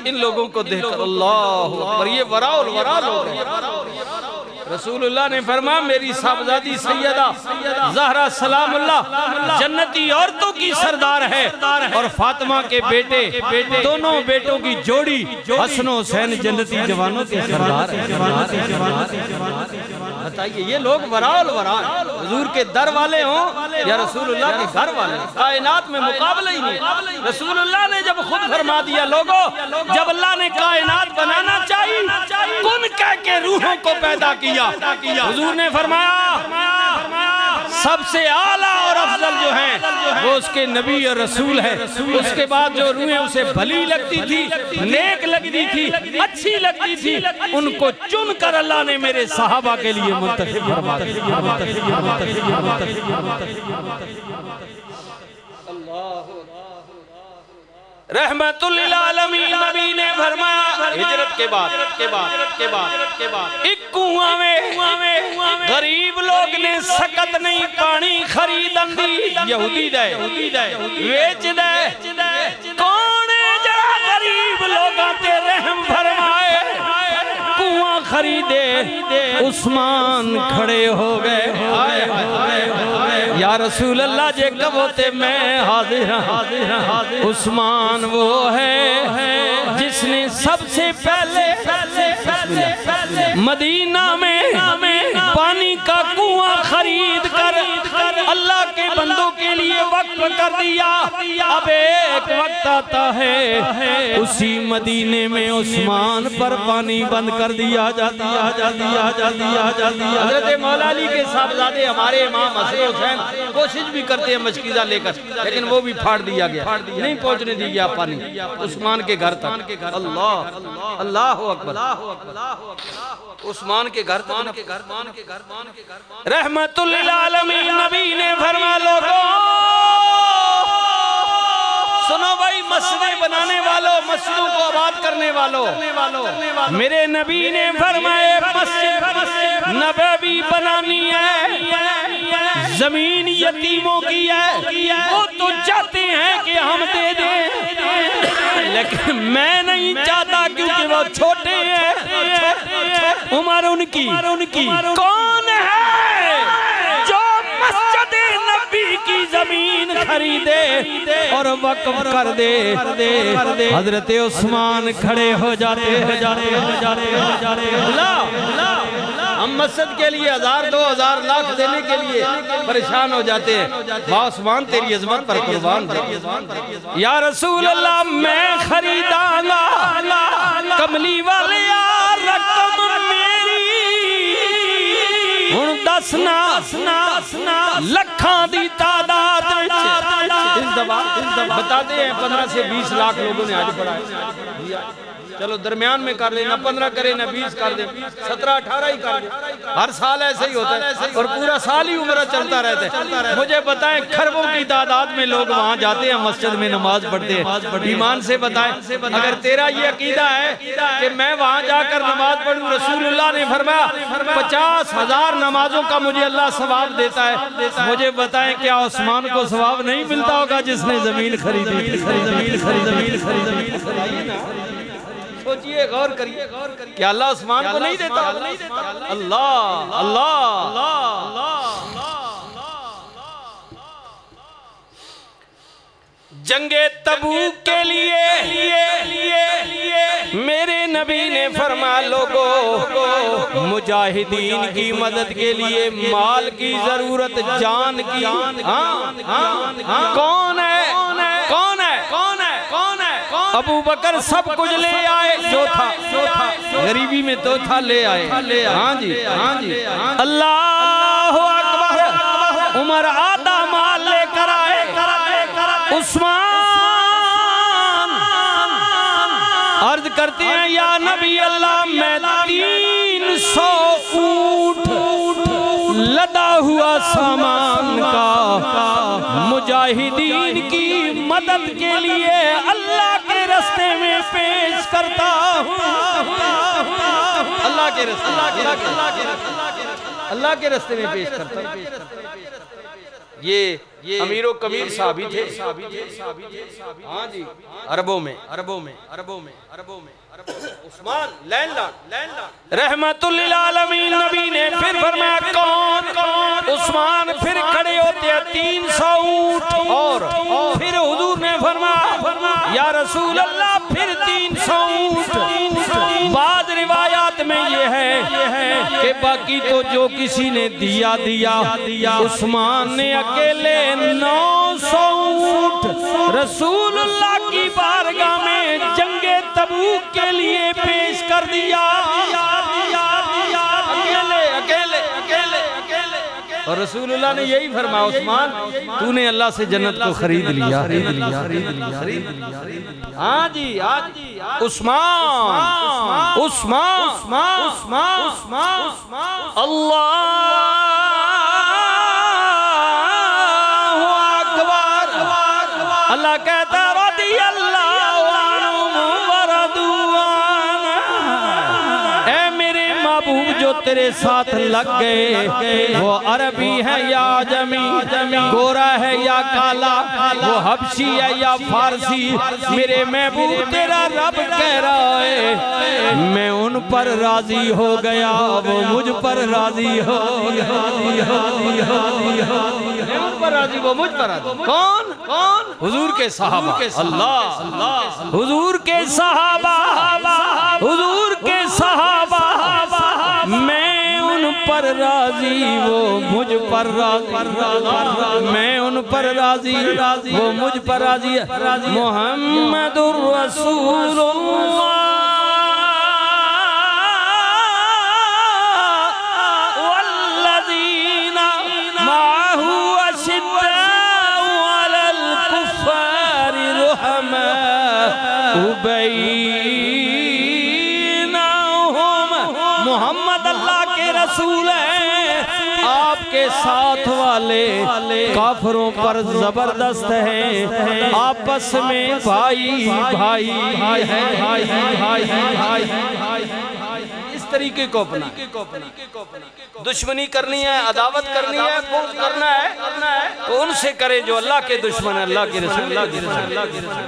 ان لوگوں کو دیکھ کر اللہ اکبر، یہ ورا الورا لوگ ہیں۔ رسول اللہ نے فرمایا میری صاحبزادی سیدہ زہرا سلام اللہ جنتی عورتوں کی سردار ہے، اور فاطمہ کے بیٹے دونوں بیٹوں کی جوڑی حسن و حسین جنتی جوانوں کی سردار ہے۔ بتائیے یہ لوگ ورا الورا حضور کے در والے ہوں یا رسول اللہ کے گھر والے، کائنات میں مقابلہ ہی نہیں۔ رسول اللہ نے جب خود فرما دیا لوگوں جب اللہ نے کائنات بنانا چاہی کن کہہ کے روحوں کو پیدا کیا، حضور نے فرمایا سب سے اعلیٰ اور افضل جو ہیں وہ اس کے نبی اور رسول ہے۔ اس کے بعد جو روحیں اسے بھلی لگتی تھی، نیک لگتی تھی، اچھی لگتی تھی، ان کو چن کر اللہ نے میرے صحابہ کے لیے منتخب فرما دیا۔ رحمت للعالمین نبی نے فرمایا ہجرت کے بعد ایک کنواں میں غریب لوگ نے سکت نہیں پانی خریدن دی، یہودی دے ویچ دے، کون جڑا غریب لوگاں تے رحم فرمائے، کنواں خریدے، عثمان کھڑے ہو گئے، یا رسول اللہ جے کبوتے میں حاضر ہوں۔ عثمان وہ ہے جس نے سب سے پہلے مدینہ میں پانی کا کنواں خرید کر اللہ کے بندوں کے لیے وقف کر دیا۔ اب ایک وقت آتا ہے اسی مدینے میں عثمان پر پانی بند کر دیا جاتا۔ حضرت مولا علی کے صاحبزادے ہمارے امام حسن حسین کوشش بھی کرتے ہیں مشکیزہ لے کر، لیکن وہ بھی پھاڑ دیا گیا، نہیں پہنچنے دی گیا پانی عثمان کے گھر تک۔ اللہ اکبر، عثمان کے گھر تک۔ رحمت للعالمین نبی نے فرمایا لوگوں سنو بھائی، مسجدیں بنانے والوں، مسجدوں کو آباد کرنے والوں، میرے نبی نے فرمایا مسجد نبوی بنانی ہے، زمین یتیموں کی ہے، وہ تو چاہتے ہیں کہ ہم دے دیں، لیکن میں نہیں چاہتا کیونکہ وہ چھوٹے ہیں، عمر ان کی کون ہے جو مسجد نبی کی زمین خریدے اور وقف کر دے؟ حضرت عثمان کھڑے ہو جاتے ہم مسجد کے لیے 1000 2000 لاکھ دینے کے لیے پریشان ہو جاتے ہیں، واہ عثمان تیری عظمت پر قربان دے۔ یا رسول اللہ میں خریداں گا، کملی والے رقم میری ہن دسنا لکھاں دی تعداد اس دفعہ بتاتے ہیں 15 سے 20 لاکھ لوگوں نے آج پڑھا ہے۔ چلو درمیان میں کر لینا، 15 کرے نہ 20 کر دیں، 17 18 ہی کر دیں، ہر سال ایسے ہی ہوتا ہے اور پورا سال ہی عمرہ چلتا رہتا ہے۔ مجھے بتائیں کھربوں کی تعداد میں لوگ وہاں جاتے ہیں، مسجد میں نماز پڑھتے ہیں، ایمان سے بتائیں اگر تیرا یہ عقیدہ ہے کہ میں وہاں جا کر نماز پڑھوں، رسول اللہ نے فرمایا 50,000 نمازوں کا مجھے اللہ ثواب دیتا ہے، مجھے بتائیں کیا عثمان کو ثواب نہیں ملتا ہوگا جس نے زمین خریدی تھی؟ سوچئے، غور کریے، کیا اللہ عثمان کو نہیں دیتا؟ اللہ جنگ تبوک کے لیے میرے نبی نے فرمایا لوگوں مجاہدین کی مدد کے لیے مال کی ضرورت، جان کی، کون ہے؟ ابو بکر سب کچھ لے آئے جو تھا، غریبی میں تو تھا لے آئے، ہاں جی اللہ اکبر، عمر آدھا مال لے کر آئے، عثمان عرض کرتے ہیں یا نبی اللہ میں 300 اونٹ لدا ہوا سامان کا مجاہدین کی مدد کے لیے اللہ کے راستے میں پیش کرتا ہوں۔ اللہ کے راستے میں پیش کرتا ہوں۔ یہ امیر و کبیر صحابی تھے ہاں جی عربوں میں عثمان لین لان رحمت للعالمین نبی نے پھر فرمایا کون عثمان پھر کھڑے ہوتے ہیں 300 اونٹ اور پھر حضور نے فرمایا یا رسول اللہ پھر 300 اونٹ بعض روایات میں یہ ہے کہ باقی تو جو کسی نے دیا عثمان نے اکیلے 900 اونٹ رسول اللہ کی بارگاہ میں جنگ تبوک کے لیے پیش کر دیا اکیلے اور رسول اللہ نے یہی فرمایا عثمان تو نے اللہ سے جنت کو خرید لیا ہاں جی عثمان اللہ اکبر اللہ کہتا رضی اللہ جو تیرے ساتھ لگ گئے وہ عربی ہے یا عجمی گورا ہے یا کالا وہ حبشی ہے یا فارسی میرے محبوب تیرا رب کہہ رہا ہے میں ان پر راضی ہو گیا وہ مجھ پر راضی ہو کون حضور کے صحابہ اللہ حضور کے صحابہ میں ان پر راضی وہ مجھ پر راضی میں ان پر راضی وہ مجھ پر راضی محمد الرسول اللہ والذین معه اشداء علی الکفار رحماء محمد اللہ کے رسول ہیں آپ کے ساتھ والے کافروں پر زبردست ہیں آپس میں بھائی اس طریقے کو اپنا دشمنی کرنی ہے عداوت کرنی ہے بغض کرنا ہے تو ان سے کرے جو اللہ کے دشمن ہے اللہ کے رسول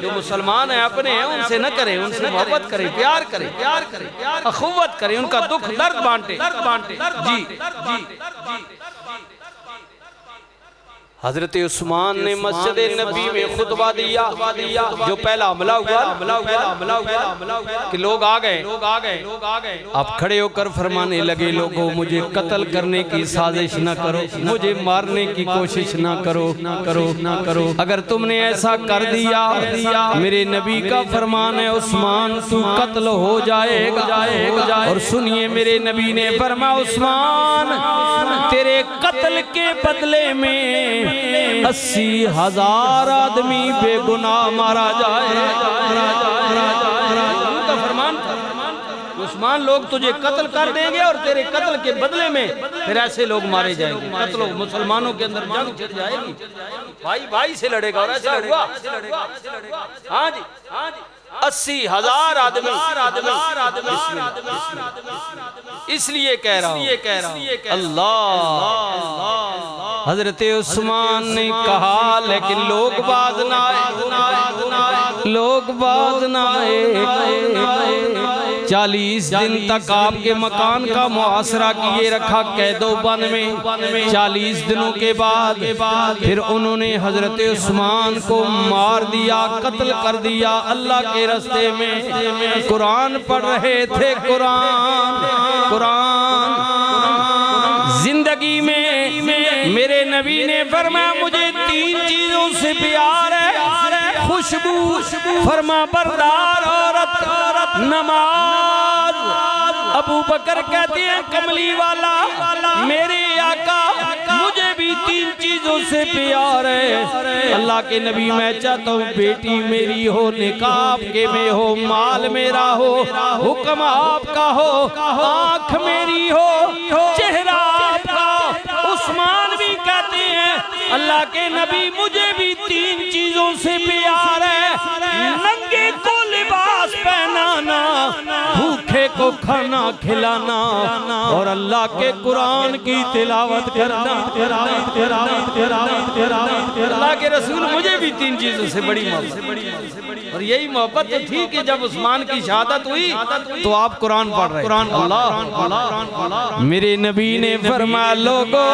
جو مسلمان ہیں اپنے ہیں ان سے نہ کریں ان سے محبت کریں پیار کریں اخوت کریں ان کا دکھ درد بانٹے جی حضرت عثمان نے مسجد نبی میں خطبہ دیا جو پہلا حملہ ہوا کہ لوگ آ گئے آپ کھڑے ہو کر فرمانے لگے لوگوں مجھے قتل کرنے کی سازش نہ کرو مجھے مارنے کی کوشش نہ کرو اگر تم نے ایسا کر دیا میرے نبی کا فرمان ہے عثمان تو قتل ہو جائے گا اور سنیے میرے نبی نے فرمایا عثمان تیرے قتل کے بدلے میں 80,000 آدمی بے گناہ مارا جائے ان کا فرمان عثمان لوگ تجھے قتل کر دیں گے اور تیرے قتل کے بدلے میں پھر ایسے لوگ مارے جائیں گے قتل مسلمانوں کے اندر جنگ چھڑ جائے گی بھائی سے لڑے گا اور ایسا ہوا ہاں جی 80,000 آدمی اس لیے کہہ رہا ہوں اللہ حضرت عثمان نے کہا لیکن لوگ باز نہ آئے 40 دن تک آپ کے مکان کا محاصرہ کیے رکھا قید و بند میں 40 دنوں کے بعد پھر انہوں نے حضرت عثمان کو مار دیا قتل کر دیا اللہ کے راستے میں قرآن پڑھ رہے تھے قرآن زندگی میں میرے نبی نے فرمایا مجھے 3 چیزوں سے پیار ہے خوشبو فرما بردار عورت نماز ابو بکر کہتے ہیں کملی والا میرے آقا مجھے بھی 3 چیزوں سے پیار ہے اللہ کے نبی میں چاہتا ہوں بیٹی میری ہو نکاح آپ کے میں ہو مال میرا ہو حکم آپ کا ہو آنکھ میری ہو چہرہ آپ کا عثمان بھی کہتے ہیں اللہ کے نبی مجھے بھی 3 چیزوں سے پیار ہے ننگے کو لباس پہنانا بھوکے کو کھانا کھلانا اور اللہ کے قرآن کی تلاوت کرنا۔ اللہ کے رسول مجھے بھی 3 چیزوں سے بڑی محبت، اور یہی محبت تو تھی کہ جب عثمان کی شہادت ہوئی تو آپ قرآن پڑھ رہے۔ اللہ میرے نبی نے فرمایا لوگو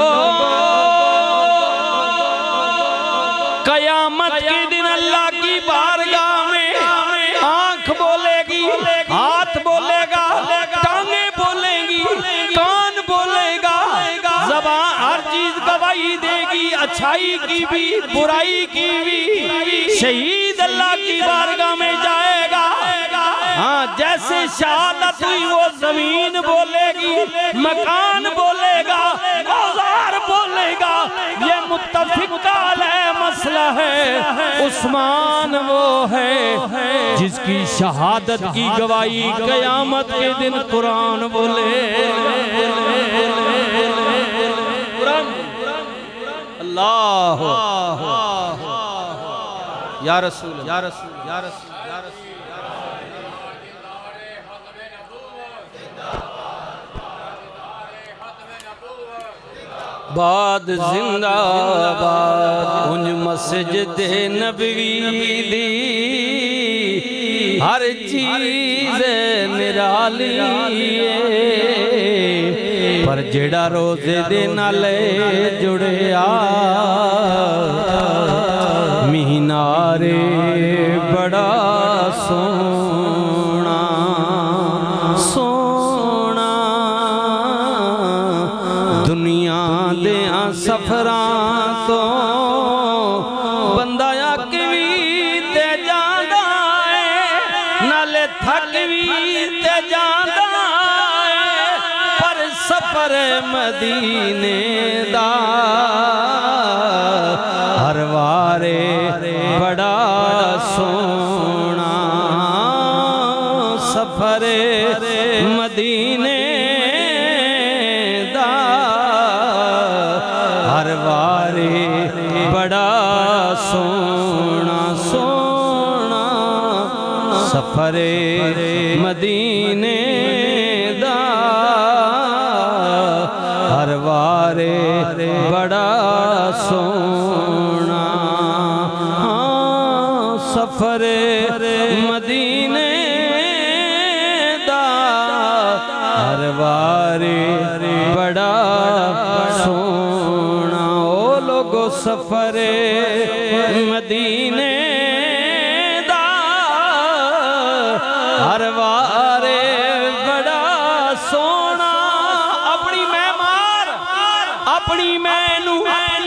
قیامت کے دن اللہ کی بارگاہ میں آنکھ بولے گی، ہاتھ بولے گا، ٹانگیں بولیں گی، کان بولے گا، زبان ہر چیز گواہی دے گی، اچھائی کی بھی برائی کی بھی۔ شہید اللہ کی بارگاہ میں جائے گا، ہاں جیسے شہادت ہوئی وہ زمین بولے گی، مکان بولے گا، اوزار بولے گا۔ یہ متفق علیہ مسئلہ ہے، عثمان وہ ہے جس کی شہادت کی گواہی قیامت کے دن قرآن بولے۔ اللہ یا رسول یا رسول یا رسول یا رسول۔ بعد زندہ باد انج مسجد نبوی دی، ہر چیز نرالی ہے، پر جڑا روزے دے نالے جڑیا مہینارے بڑا سونا سونا، دنیا دیاں سفراں تو بندہ اک وی تے جاندا ہے، نالے تھک وی تے جاندا ہے، پر سفر مدینے دا ہر وارے بڑا سونا، سفر مدینے دا ہر وارے بڑا سونا سونا، سفر مدینے دا ہر وارے بڑا سونا، سفر مدینے دا ہر وارے بڑا سونا۔ او لوگو سفر مدینے دا ہر وارے بڑا سونا۔ اپنی مینو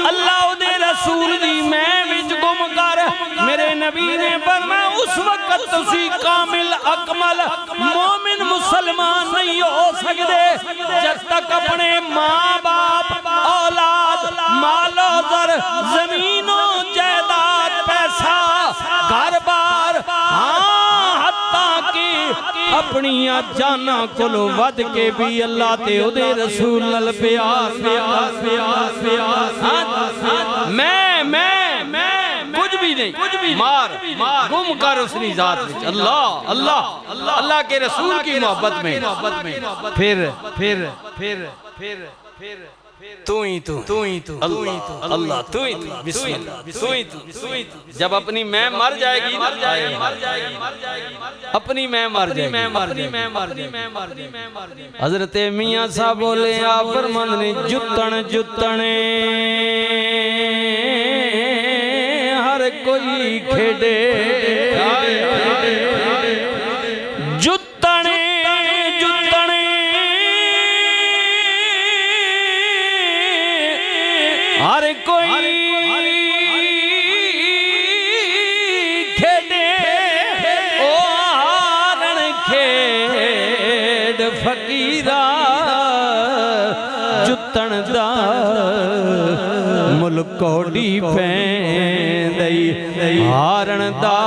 اللہ دے رسول دی میں وچ گم کر، میرے نبی نے فرمایا اس وقت تسی کامل اکمل مومن مسلمان نہیں ہو سکتے جب تک اپنے ماں باپ اولاد مال و زر زمین و جائیداد پیسہ گھر بار حتیٰ کہ اپنی جانا کلو ود کے بھی اللہ تے او دے رسول نال پیار میں کچھ بھی نہیں مار گم کر اسنی ذات وچ اللہ کے رسول کی محبت میں پھر تو ہی تو اللہ تو ہی تو بسم اللہ جب اپنی میں مر جائے گی اپنی میں مر جائے گی حضرت میاں صاحب بولے آپ فرماند نے جتنے ہر کوئی کھیڑے ہر کوئی کھیڑے او ہارن کھیڑ فقیرہ جتن دا ملک کوڑی پین دئی ہارن دا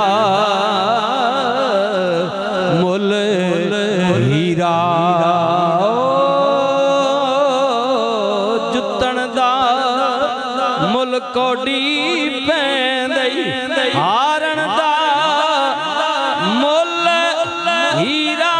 مل ہیرا کوڑی پیندئی ہارن دا مل ہیرا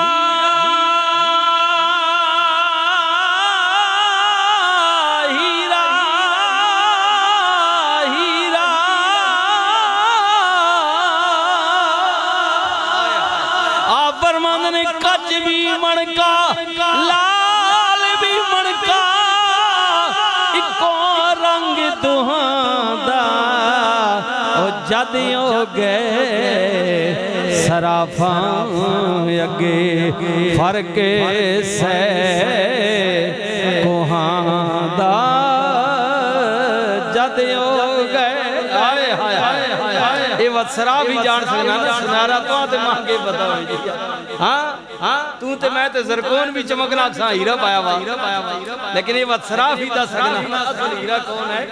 نے کج بھی منکا لال بھی منکا اکو رنگ دوہاں دا او جد ہو گئے سرافاں اگے فرق سے کوہاں دا جد ہو گئے آئے ہائے ہائے اے وطسرا بھی جان سکنا نا سنارا تو آتے مانگے بتا ہوئی ہاں تو تے میں تے زرکون بھی چمکنا تھا ہیرہ پایا ہوا لیکن یہ وطسرا بھی دا سکنا اصل ہیرہ کون ہے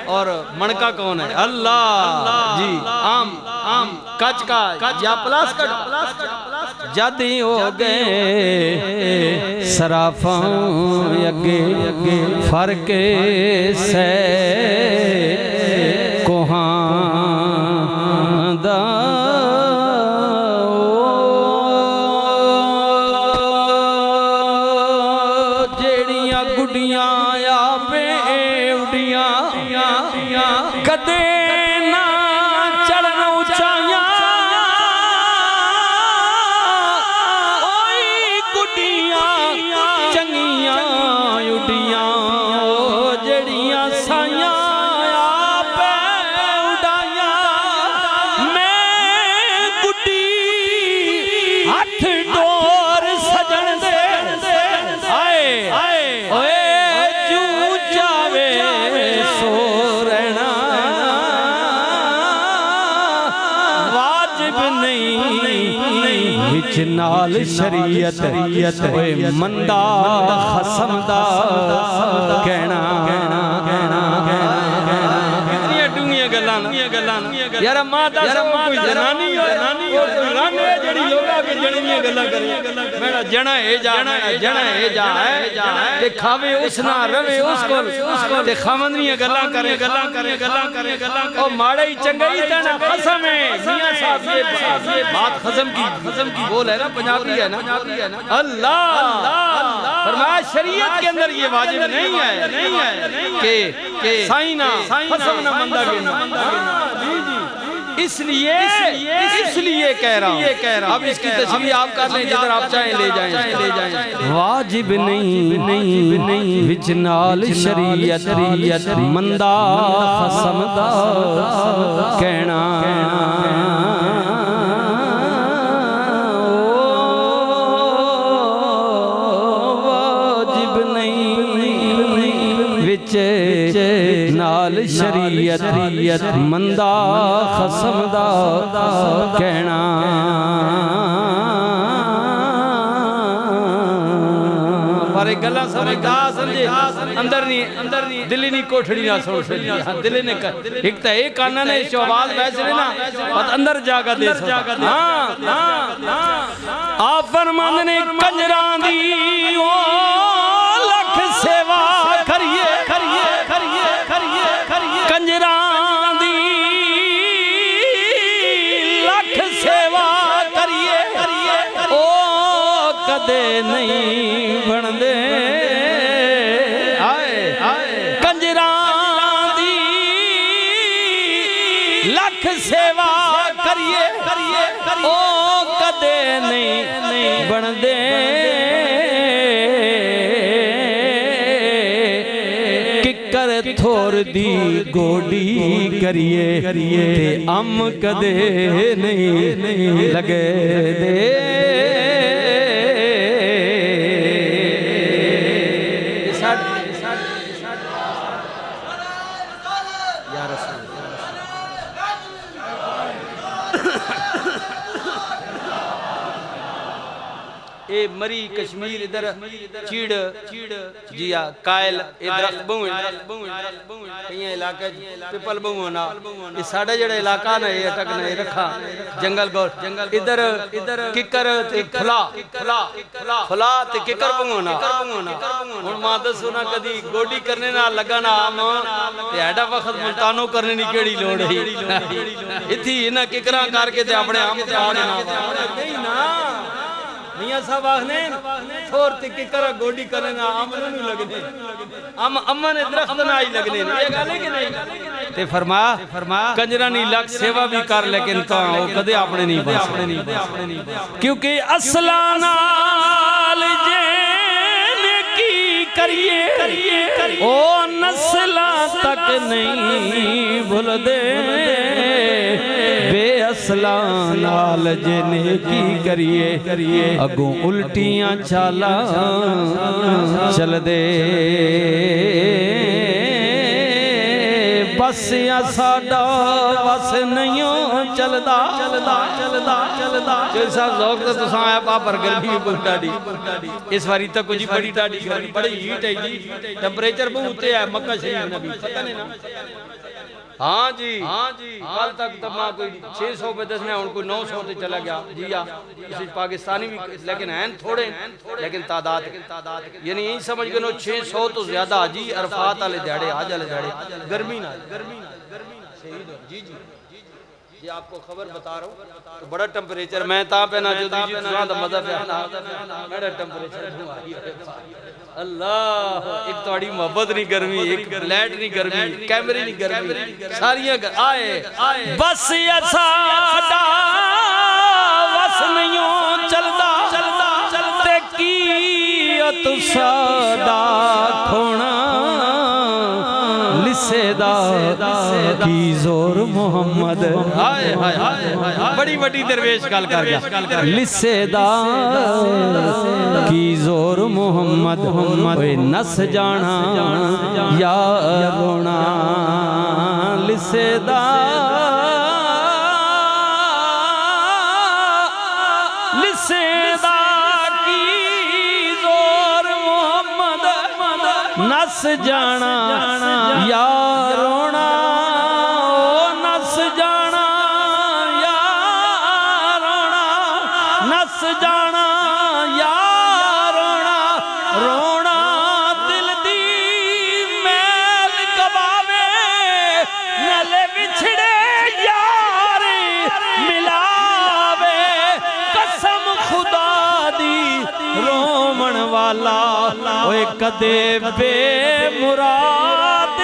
اور منکا کون ہے اللہ جی آم کچ کا یا پلاس کٹ جدی ہو گئے سرافاں اگے فرق سے کوہاں دا جیڑیاں گڈیاں یا پہ اڈیاں کدے نہ چڑھن اچھائیاں اوئی گڈیاں چنگیاں اڈیاں جڑیاں سائیاں آپ اڈائیاں میں گڈی ہاتھ ڈور سجن دے آئے اوے جو جاوے سو نال شریعت مندہ خسم دا کہنا کتنی ڈونگیاں گلان یارا ماں دا سب کوئی جنانی اور کوئی رنگ ہے جڑی لوگا کے جنینیاں گلان کریں میرا جنہ ہے جا ہے کہ کھاوے اس نہ روے اس کو تے خامندنیاں گلان کریں اور ماڑے ہی چنگئی تینا خسم ہے میاں صاحب یہ بات خسم کی بول ہے نا پنجابی ہے نا اللہ فرمایا شریعت کے اندر یہ واجب نہیں ہے کہ سائنہ خسم نہ مندہ گنا اس لیے کہہ رہا ہوں اب اس کی تشریح آپ کر لیں جدھر آپ چاہیں لے جائیں واجب نہیں وچنال شریعت مندہ خسم دا کہنا نال شریعت مندہ خسم دا کہنا ہمارے گلہ سمجھا سمجھے اندر نہیں دلی نہیں کوٹھڑی نہ سوچ دلی نے ایک تا ایک آنا نے شعباز بیچ رہے نا بات اندر جاگا دے سکتا آپ فرمان نے کنجران دی لکھ سیوا کریے کنجران دی لکھ سیوا کریے او کدے نہیں بن دے کنجران دی لکھ سیوا کریے او کدے نہیں بن دے تھور دی گوڑی کریے تے ام کدے نہیں لگے دے یا رسول اے مری کشمیر ادھر چیڑ جیا قائل ادھر بہن کہیں علاقہ پیپل بہن یہ ساڑھا جڑا علاقہ نا یہ اٹک نا یہ رکھا جنگل گور ادھر ککر تے کھلا تے ککر بہن اور مادہ سونا کدی گوڑی کرنے نا لگا نا آما تے ایڈا وقت ملتانوں کرنے نہیں کیڑی لوڑ ہے اتھی انہا ککران کار کے تے اپنے آم تے آنے نا میاں صاحب آخنے تھور تکی کرا گوڑی کرنے آمنوں نہیں لگنے امن درخت نہ آئی لگنے یہ گالے کہ نہیں تے فرما کنجرانی لگ سیوا بھی کر لیکن تو وہ کدے اپنے نہیں بس کیونکہ اصلانال جین کی کریے او نسلہ تک نہیں بھول دے بے اصلانال جین کی کریے اگوں الٹیاں چالا چل دے بس یا ساڑا بس نہیں چلدا جو صاحب ذوق تو تساں آیا پاپر گرمی بہت ڈاڑی اس واری تک کچھ بڑی ڈاڑی گرمی بڑی ہیٹ ہے جی ٹمپریچر بہت ہے مکہ شریف نبی پتہ نہیں نا ہاں جی حال تک تب ماں کوئی 600 پہ 10 میں ان کو 900 تے چلا گیا جی یا اسی پاکستانی بھی لیکن ہیں تھوڑے لیکن تعداد یعنی یہی سمجھ گئے 600 تو زیادہ جی عرفات والے دیڑے آج والے دیڑے گرمی نہ شہید ہو جی جی آپ کو خبر بتا رہا ہوں تو بڑا ٹمپریچر میں تا پہنا جو دیجی تساں دا مزہ پہنا بڑا ٹمپریچر اللہ ایک توڑی محبت نہیں گرمی ایک لائٹ نہیں گرمی کیمرے نہیں گرمی ساریاں آئے بس یا ساڑا بس نہیں چلدا تے کی تو ساڑا کھونا لسے دا کی زور محمد بڑی بڑی درویش کال کر گیا لسے دا کی زور محمد اوے نس جانا یا رونا لسے دا کی زور محمد نس جانا یا رونا نس جانا یا رونا نس جانا یا رونا رونا دل دی میل کباوے نلے بچھڑے یار ملاوے قسم خدا دی رومن والا اوے کدے بے مراد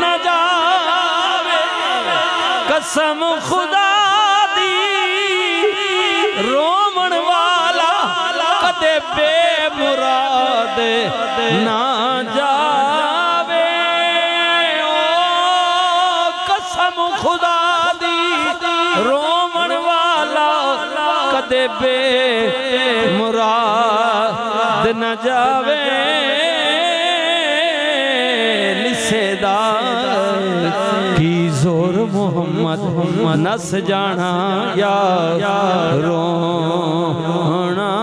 نہ جاوے قسم خدا دی رومن والا کدے بے مراد نہ جاوے قسم خدا دی رومن والا کدے بے مراد نہ جاوے لسے دا کی زور محمد نس جانا یا رونا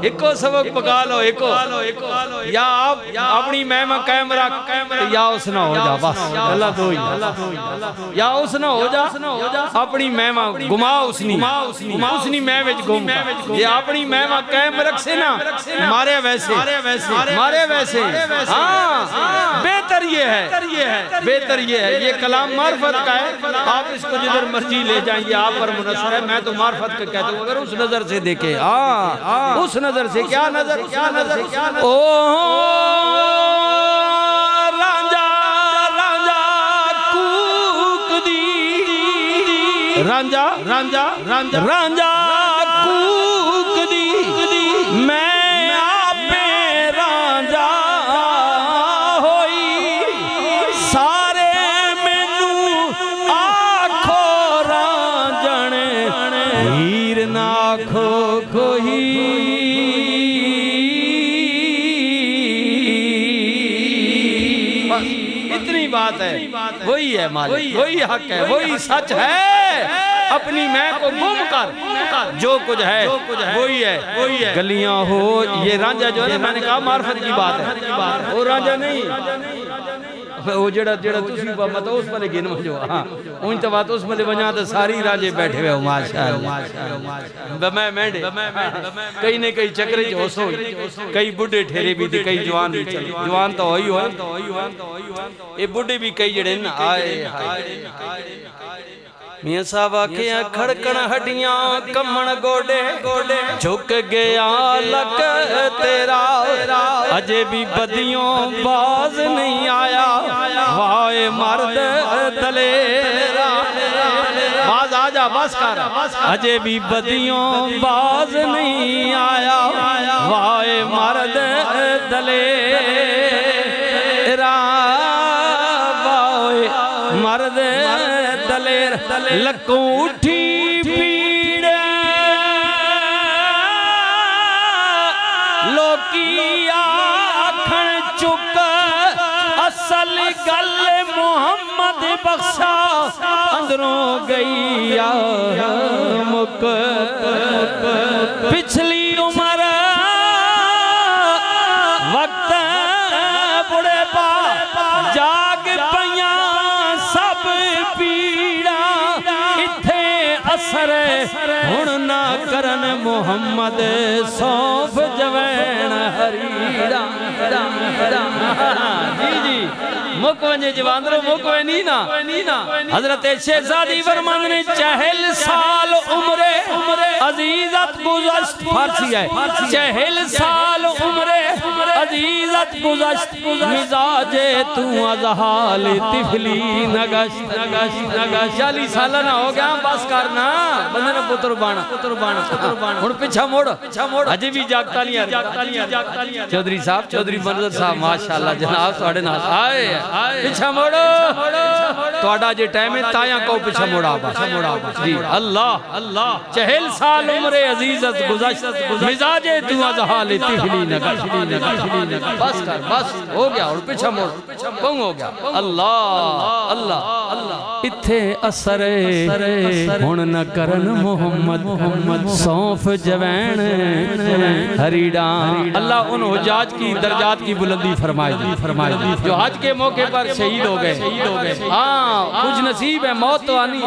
ایکو سبق پکا لو ایکو یا آپ اپنی مہمہ قائم رکھ یا اس نہ ہو جا بس اللہ دوئی یا اس نہ ہو جا اپنی مہمہ گما اسنی مہمہ گم یہ اپنی مہمہ قائم رکھ سے نا مارے ویسے ہاں بہتر یہ ہے یہ کلام معرفت کا ہے آپ اس کو جدھر مرضی لے جائیں یہ آپ پر منصر ہے میں تو معرفت کا کہتا ہوں اگر اس نظر سے دیکھیں اس نظر سے کیا نظر رانجا کوک دی میں آپے رانجا ہوئی سارے مینوں آکھو رانجن ہیر نہ آکھو کوئی اتنی بات ہے وہی ہے مالک وہی حق ہے وہی سچ ہے اپنی میں کو گم کر جو کچھ ہے وہی ہے گلیاں ہو یہ رانجا جو ہے میں نے کہا معرفت کی بات ہے وہ رانجا نہیں وہ جڑا تسی مت اس پلے گن جو ہاں اون تو بات اس پلے ونجا تے ساری راجے بیٹھے ہوئے ماشاءاللہ میں مینڈے کئی نے کئی چکرے جو سو کئی بڈھے ٹھہرے بھی تھی کئی جوان بھی چلے جوان تو ہوئی ہوئے اے بڈھے بھی کئی جڑے نا آئے میاں صاحب آکھیاں کھڑکن ہڈیاں کمن گوڑے جھک گیا لک تیرا اجے بھی بدیوں باز نہیں آیا وائے مرد دلیرا باز آجا باز کر اجے بھی بدیوں باز نہیں آیا وائے مرد دلیرا وائے مرد دلیر لکوں اٹھی پیڑ لوکی آکھن چک اصل گل محمد بخشا اندروں گئی مک پچھلی عمر وقت بڑے پا جاگ پیاں سب پیڑا اتھے اثر ہن نہ کرن محمد سونف جوین ہریڑا جی مک ونجے جواندرو مک ونی نا حضرت شہزادی فرماند نے 40 سال عمر عزیزت گزشت فارسی ہے 40 سال عمر عزیزت گزشت مزاج تو از حال طفلی نگشت 40 سالہ نہ ہو گیا بس کرنا بندے نے پتر بانا ہن پیچھا موڑ اجے بھی جاگتا نہیں چودھری صاحب چودھری منظر صاحب ماشاءاللہ جناب تواڈے نال آئے پیچھا موڑو تواڈا جے ٹائم ہے تایاں کو پیچھا موڑا بس جی اللہ 40 سال عمر عزیزت گزشت مزاج تو از حال طفلی نگشت بس کر بس ہو گیا اور پیچھا موڑ بنگ ہو گیا اللہ اتھے اثر ہن نہ کرن محمد سونف جوین ہریڑاں اللہ ان حجاج کی درجات کی بلندی فرمائے دی جو حج کے موقع پر شہید ہو گئے ہاں کچھ نصیب ہے موت تو آنی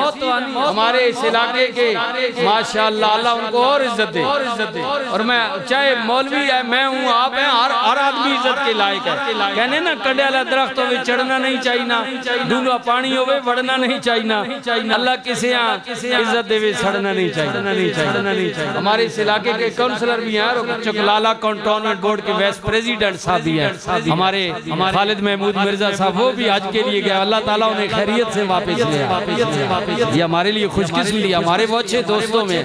ہمارے اس علاقے کے ماشاءاللہ اللہ ان کو اور عزت دے اور میں چاہے مولوی ہے میں ہوں آپ ہیں ہر آدمی عزت کے لائق ہے کہنے نا کڈیالا درختوں میں چڑھنا نہیں چاہینا ڈونگا پانی ہوئے بڑھنا نہیں چاہینا اللہ کسے عزت دے سڑنا نہیں چاہینا ہمارے اس علاقے کے کونسلر بھی ہیں چکلالہ کانٹونمنٹ بورڈ کے ویس پریزیڈنٹ صاحب بھی ہیں ہمارے خالد محمود مرزا صاحب وہ بھی حج کے لیے گیا اللہ تعالیٰ انہیں خیریت سے واپس لیا یہ ہمارے لیے خوش قسمتی ہمارے وہ اچھے دوستوں میں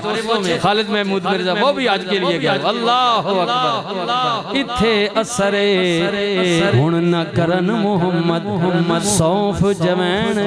خالد محمود مرزا وہ بھی حج کے لیے گیا اللہ اکبر اتھے اثر ہن نہ کرن محمد سونف جوین